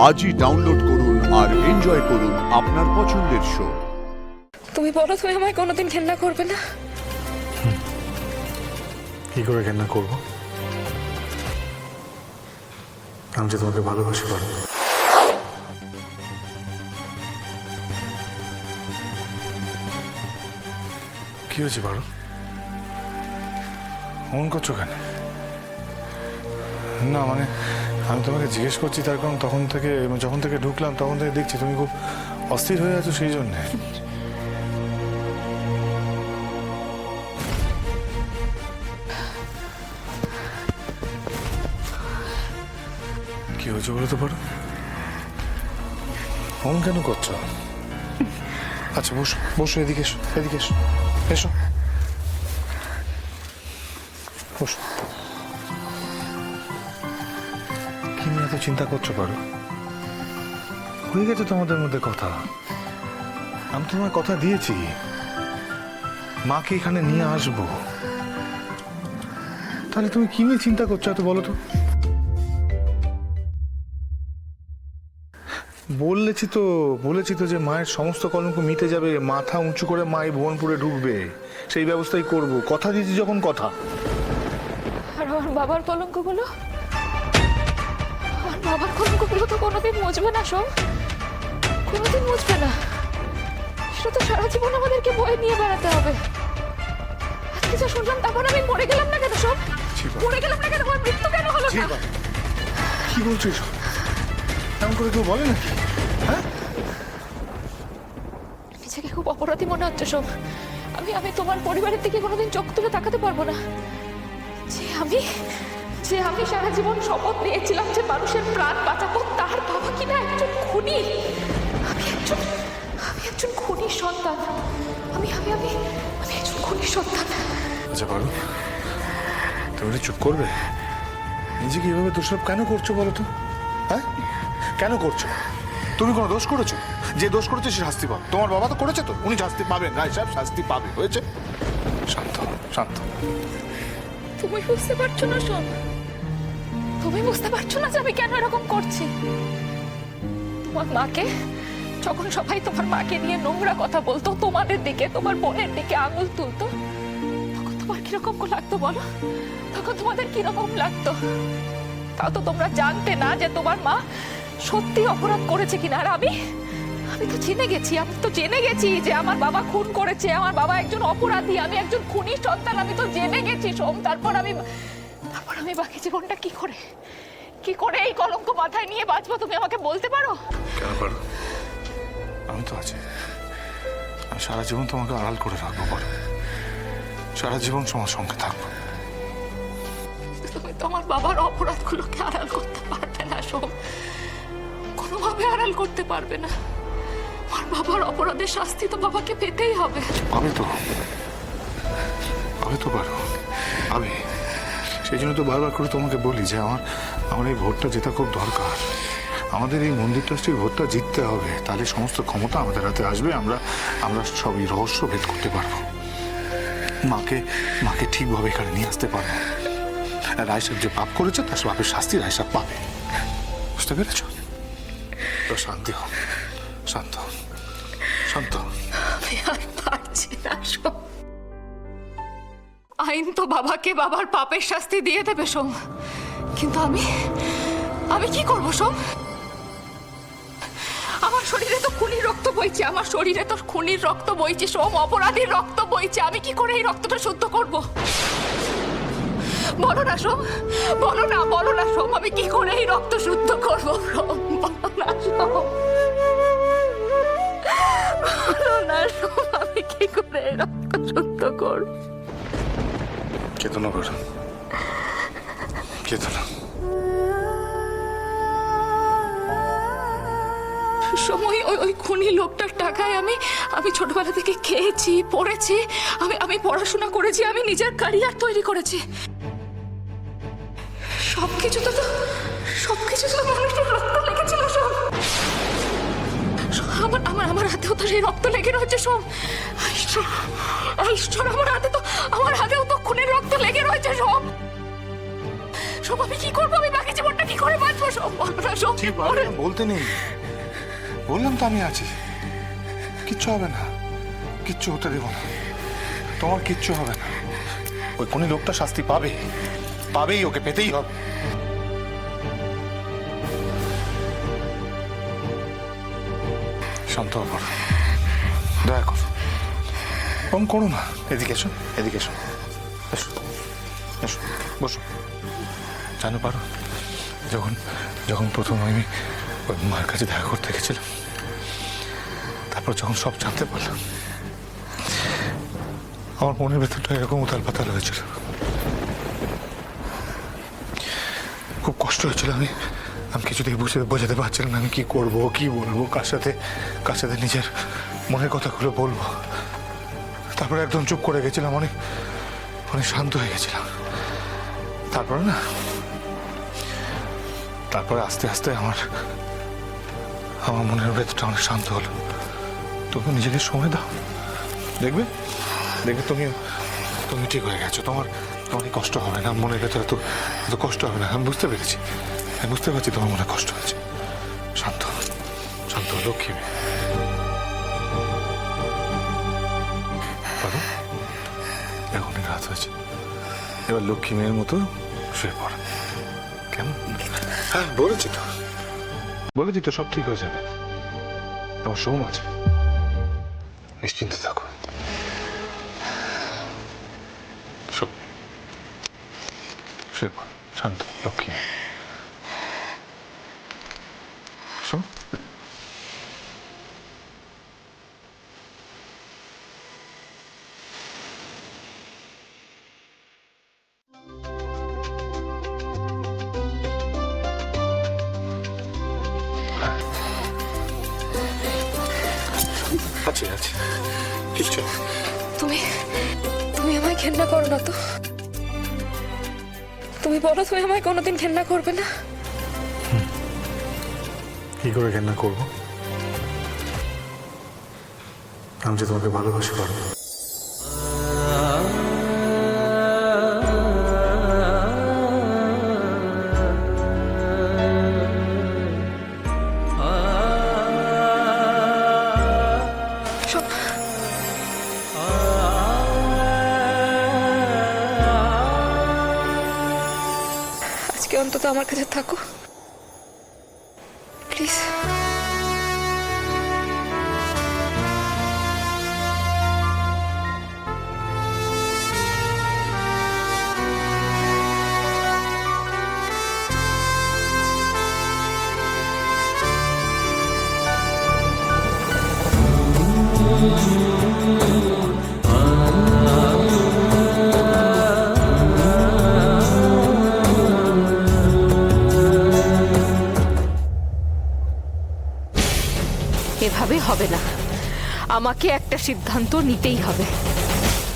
আজই ডাউনলোড করুন আর এনজয় করুন আপনার পছন্দের শো। তুমি বলো, তুমি আমায় কোনোদিন ঘেন্না করবে না? কি করে ঘেন্না করবো? আমি যে তোমাকে ভালোবাসি পারো। কি হয়েছে পারো? মন করছো কেন? না মানে আমি তোমাকে জিজ্ঞেস করছি তার কারণ যখন থেকে ঢুকলাম তখন থেকে দেখছি তুমি খুব অস্থির হয়ে আছো, সেই জন্যে। কি হয়েছে বলো তো পারো? মন কেন করছো? আচ্ছা বসো বসো, এদিকে এসো, এদিকে এসো, এসো বসো। কি নিয়ে এত চিন্তা করছো পারো? হয়ে গেছে তোমাদের মধ্যে কথা। আমি তোমার কথা দিয়েছি মাকে এখানে নিয়ে আসবো। তাহলে তুমি কি নিয়ে চিন্তা করছো এত বলো তো? বলেছি তো যে মায়ের সমস্ত কলঙ্ক মিটে যাবে, মাথা উঁচু করে মা এই ভুবনপুরে ঢুকবে, সেই ব্যবস্থাই করব। কথা দিয়েছি যখন কথা। আর আমার বাবার কলঙ্কগুলো, আমার বাবার কলঙ্কগুলো তো কোনোদিন মুছবে না সোম, কোনোদিন মুছবে না। সেটা তো সারা জীবন আমাদেরকে বয়ে নিয়ে বেড়াতে হবে। আজকে যা শুনলাম তারপর আমি মরে গেলাম না কেন সোম? মরে গেলাম না কেন? আমার মৃত্যু কেন হলো না? কি বলছো এসব? এমন করে কেউ বলে নাকি? হ্যাঁ, নিজেকে খুব অপরাধী মনে হচ্ছে সোম। আমি তোমার পরিবারের দিকে কোনোদিন চোখ তুলে তাকাতে পারবো না। যে আমি সারা জীবন শপথ নিয়েছিলাম যে মানুষের প্রাণ বাঁচাবো, তার বাবা কিনা একজন খুনি। আমি একজন খুনির সন্তান। আমি একজন খুনির সন্তান। আচ্ছা পারো, তুমি চুপ করবে? নিজেকে এভাবে দোষারোপ কেন করছো বলো তো? হ্যাঁ, কেন করছো? তুমি কোনো দোষ করেছো? যে দোষ করেছে সে শাস্তি পাবে। তোমার বাবা তো করেছে, তো উনি শাস্তি পাবেন। রায় সাহেব শাস্তি পাবে। হয়েছে? শান্ত শান্ত। তুমি বুঝতে পারছো না সোম? তুমি বুঝতে পারছো না যে আমি কেন এরকম করছি? তোমার মাকে, যখন সবাই তোমার মাকে নিয়ে নোংরা কথা বলতো, তোমাদের দিকে, তোমার বোনের দিকে আঙুল তুলতো, তখন তোমার কিরকম লাগতো বলো? তখন তোমাদের কিরকম লাগতো? তাও তো তোমরা জানতে না যে তোমার মা সত্যি অপরাধ করেছে কিনা। আর আমি তো জেনে গেছি যে আমার বাবা খুন করেছে, আমার বাবা একজন অপরাধী, আমি একজন খুনি সন্তান। আমি তো জেনে গেছি সোম। তারপর আমি বাকি জীবনটা কি করে এই কলঙ্ক মাথায় নিয়ে বাঁচবো তুমি আমাকে বলতে পারো? কেন পারো? আমি তো আছি। আমি সারা জীবন তোমাকে আড়াল করে রাখবো পারো। সারা জীবন তোমার সঙ্গে থাকবো। তুমি তোমার বাবার অপরাধগুলোকে আড়াল করতে পারবে না সোম, কোনোভাবে আড়াল করতে পারবে না। আমার বাবার অপরাধের শাস্তি তো বাবাকে পেতেই হবে। পাবে তো পারো, আমি সেই জন্য তো বারবার করে তোমাকে বলি যে আমার এই ভোটটা জেতা খুব দরকার। আমাদের এই মন্দির ট্রাস্টের ভোটটা জিততে হবে, তাহলে সমস্ত ক্ষমতা আমাদের হাতে আসবে। আমরা সব এই রহস্য ভেদ করতে পারবো। মাকে ঠিকভাবে এখানে নিয়ে আসতে পারবো। রায় সাহেব যে পাপ করেছে তার পাপের শাস্তি রায় সাহেব পাবে। বুঝতে পেরেছ? তো শান্তি হোক, শান্ত শান্ত। আমি আর পারছি না সোম। আইন তো বাবাকে বাবার পাপের শাস্তি দিয়ে দেবে সোম, কিন্তু আমি কি করবো সোম? আমার শরীরে তো খুনির রক্ত বইছে, সোম, অপরাধীর রক্ত বইছে। আমি কি করে এই রক্তটা শুদ্ধ করব? বলো না সোম, বলো না সোম, আমি কি করে এই রক্ত শুদ্ধ করবো? সোম, বলো না সোম, আমি কি করে এই রক্ত শুদ্ধ করবো? চেতনা করো, চেতনা। সময় ওই খুনি লোকটার টাকায় আমি ছোটবেলা থেকে খেয়েছি, পড়েছি, আমি পড়াশোনা করেছি, আমি নিজের ক্যারিয়ার তৈরি করেছি। সবকিছু তো মানুষের রক্ত লেগেছিল সব। আমার হাতেও তো সেই রক্ত লেগে রয়েছে সোম। ঈশ্বর, আমার হাতেও তো খুনের রক্ত লেগে রয়েছে সোম। সব আমি কি করবো? আমি বাকি জীবনটা কি করে বাঁচবো? সব বলো না, সব ঠিক বলে, বলতে নেই, বললাম তো আমি আছি, কিচ্ছু হবে না, কিচ্ছু হতে দেবো না, তোমার কিচ্ছু হবে না। ওই কোন লোকটা শাস্তি পাবে, পাবেই, ওকে পেতেই হবে। শান্ত কর, দয়া কর, কম করো না। এদিকে এসো, এদিকে এসো, এসো এসো, বসো। জানো পারো, যখন যখন প্রথম আমি ওই মার কাছে দেখা করতে গেছিলাম, তারপর যখন সব জানতে পারলাম, আমার মনের ভেতরটা এরকম উথাল পাতাল হয়েছিল, খুব কষ্ট হয়েছিল। আমি কিছুতেই বোঝাতে পারছিলাম না আমি কি করব, কি বলবো, কার সাথে নিজের মনের কথাগুলো বলবো। তারপরে একদম চুপ করে গেছিলাম, অনেক অনেক শান্ত হয়ে গেছিলাম। তারপরে আস্তে আস্তে আমার মনের ভেতরটা অনেক শান্ত হলো। তুমি নিজেকে সময় দাও, দেখবে তুমি ঠিক হয়ে গেছো। তোমার কষ্ট হবে না, মনের ভেতরে এত কষ্ট হবে না। আমি বুঝতে পেরেছি, আমি বুঝতে পারছি তোমার মনে কষ্ট হয়েছে। শান্ত শান্ত, লক্ষ্মী মেয়ে। এখন রাত হয়েছে, এবার লক্ষ্মী মেয়ের মতো শুয়ে পড়, কেমন? হ্যাঁ, বলেছি তো সব ঠিক হয়ে যাবে। তোমার সোম আছে, নিশ্চিন্তে থাকো। শুয়ে পড়, শান্ত, লক্ষ্মী। শোন, আছে কিচ্ছু। তুমি আমায় ঘেন্না করো না তো? তুমি বলো তুমি আমায় কোনোদিন ঘেন্না করবে না? কি করে ঘেন্না করবো? আমি যে তোমাকে ভালোবাসি পারবো। আজকে অন্তত আমার কাছে থাকো প্লিজ। এভাবে হবে না, আমাকে একটা সিদ্ধান্ত নিতেই হবে।